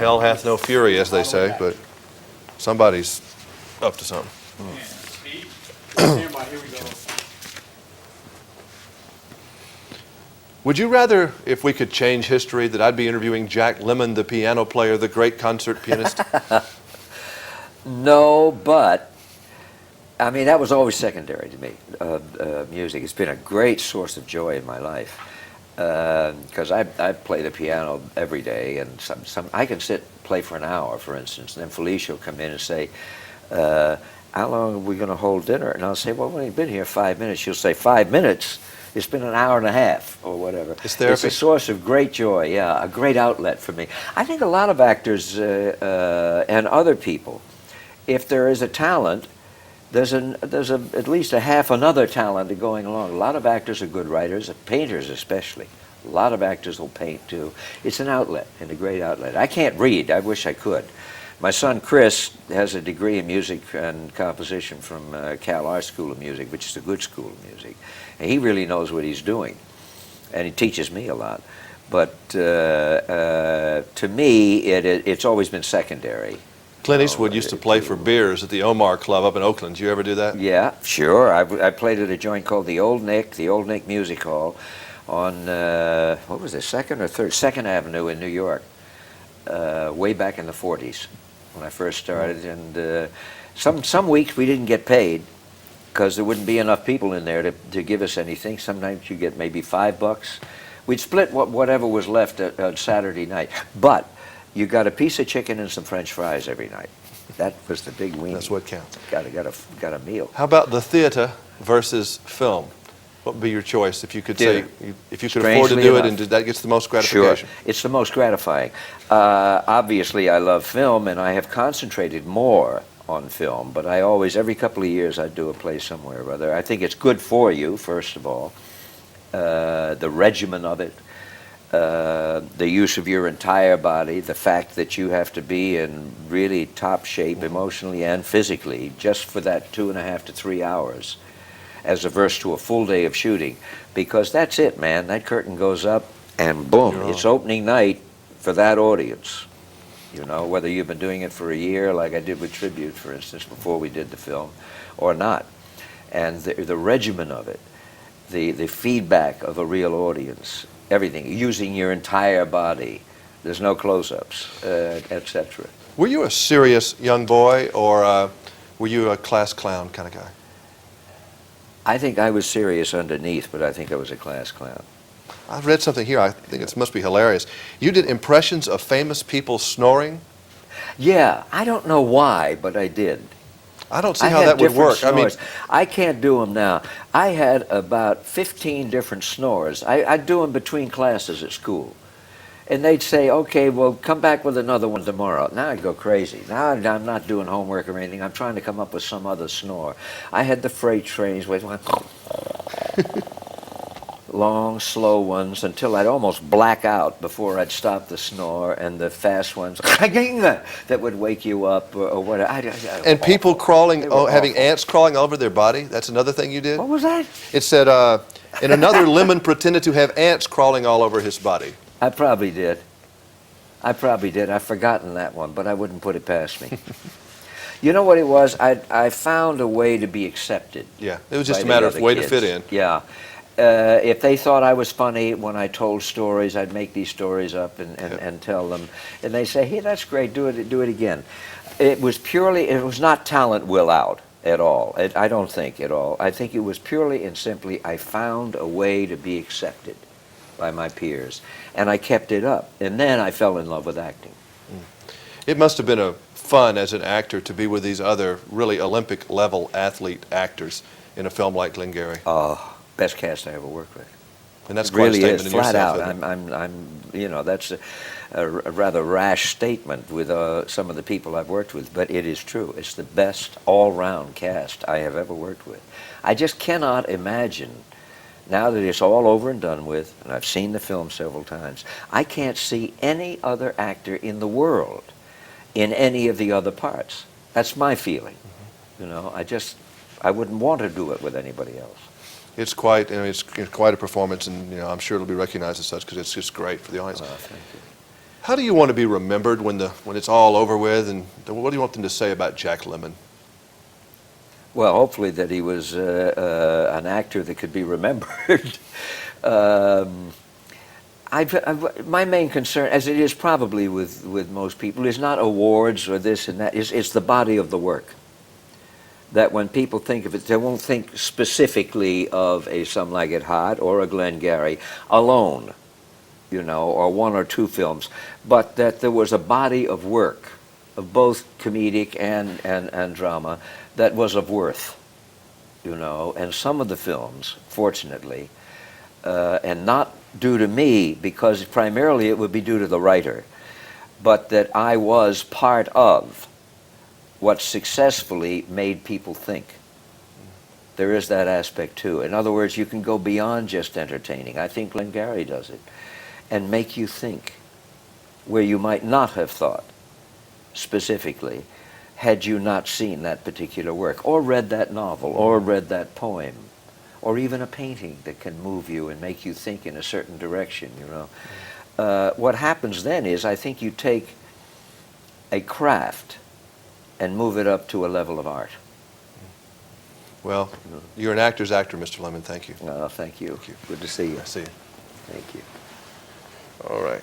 Hell hath no fury, as they say, but somebody's up to something. Stand by, here we go. Would you rather, if we could change history, that I'd be interviewing Jack Lemmon, the piano player, the great concert pianist? No, but I mean, that was always secondary to me, music. It's been a great source of joy in my life because I play the piano every day, and I can play for an hour, for instance, and then Felicia will come in and say, how long are we going to hold dinner? And I'll say, well, we've only been here 5 minutes. She'll say, 5 minutes? It's been an hour and a half, or whatever. It's therapy. It's a source of great joy, yeah, a great outlet for me. I think a lot of actors and other people, if there is a talent, there's at least a half another talent going along. A lot of actors are good writers, painters especially. A lot of actors will paint too. It's an outlet, and a great outlet. I can't read. I wish I could. My son Chris has a degree in music and composition from Cal Art School of Music, which is a good school of music. And he really knows what he's doing, and he teaches me a lot. But to me, it's always been secondary. Clint Eastwood used to play for beers at the Omar Club up in Oakland. Did you ever do that? Yeah, sure. I played at a joint called the Old Nick Music Hall on, what was it, 2nd or 3rd? 2nd Avenue in New York, way back in the 40s when I first started. And some weeks we didn't get paid because there wouldn't be enough people in there to give us anything. Sometimes you get maybe $5. We'd split whatever was left on Saturday night. But you got a piece of chicken and some French fries every night. That was the big weenie. That's what counts. Got a meal. How about the theater versus film? What would be your choice if you could say, if you could afford to do it, and that gets the most gratification? Sure, it's the most gratifying. Obviously, I love film, and I have concentrated more on film, but I always, every couple of years, I do a play somewhere or other. I think it's good for you, first of all, the regimen of it, the use of your entire body, the fact that you have to be in really top shape emotionally and physically just for that 2.5 to 3 hours, as opposed to a full day of shooting, because that's it, man. That curtain goes up, and boom, it's opening night for that audience. You know, whether you've been doing it for a year, like I did with Tribute, for instance, before we did the film, or not. And the regimen of it, the feedback of a real audience, everything, using your entire body. There's no close-ups, etc. Were you a serious young boy, or were you a class clown kind of guy? I think I was serious underneath, but I think I was a class clown. I've read something here. I think it must be hilarious. You did impressions of famous people snoring? Yeah, I don't know why, but I did. I don't see how that would work. Snores. I can't do them now. I had about 15 different snores. I'd do them between classes at school. And they'd say, okay, well, come back with another one tomorrow. Now I'd go crazy. Now I'm not doing homework or anything. I'm trying to come up with some other snore. I had the freight trains with long, slow ones until I'd almost black out before I'd stop the snore, and the fast ones that would wake you up or whatever. And people crawling, having ants crawling all over their body? That's another thing you did? What was that? It said, and another Lemmon pretended to have ants crawling all over his body. I probably did. I've forgotten that one, but I wouldn't put it past me. You know what it was? I found a way to be accepted. Yeah, it was just a matter of way to fit in. Yeah. If they thought I was funny when I told stories, I'd make these stories up and tell them. And they say, hey, that's great, do it again. It was not talent will out at all. I don't think at all. I think it was purely and simply I found a way to be accepted by my peers. And I kept it up. And then I fell in love with acting. It must have been fun as an actor to be with these other really Olympic level athlete actors in a film like Glengarry. Oh, best cast I ever worked with. And that's quite a statement in flat yourself, out. That's a rather rash statement with some of the people I've worked with, but it is true. It's the best all-round cast I have ever worked with. I just cannot imagine, now that it's all over and done with, and I've seen the film several times, I can't see any other actor in the world in any of the other parts. That's my feeling. You know, I wouldn't want to do it with anybody else. It's quite, it's quite a performance, and I'm sure it'll be recognized as such because it's just great for the audience. Thank you. How do you want to be remembered when it's all over with, and what do you want them to say about Jack Lemmon? Well, hopefully that he was an actor that could be remembered. um, my main concern, as it is probably with most people, is not awards or this and that. It's the body of the work. That when people think of it, they won't think specifically of a Some Like It Hot or a Glengarry alone, you know, or one or two films, but that there was a body of work of both comedic and drama that was of worth, you know. And some of the films, fortunately, and not due to me, because primarily it would be due to the writer, but that I was part of what successfully made people think. There is that aspect too. In other words, you can go beyond just entertaining. I think Glengarry does it, and make you think where you might not have thought specifically had you not seen that particular work, or read that novel, or read that poem, or even a painting that can move you and make you think in a certain direction, you know. What happens then is, I think you take a craft and move it up to a level of art. Well, you're an actor's actor, Mr. Lemmon. Thank you. Thank you. Thank you. Good to see you. I see you. Thank you. All right.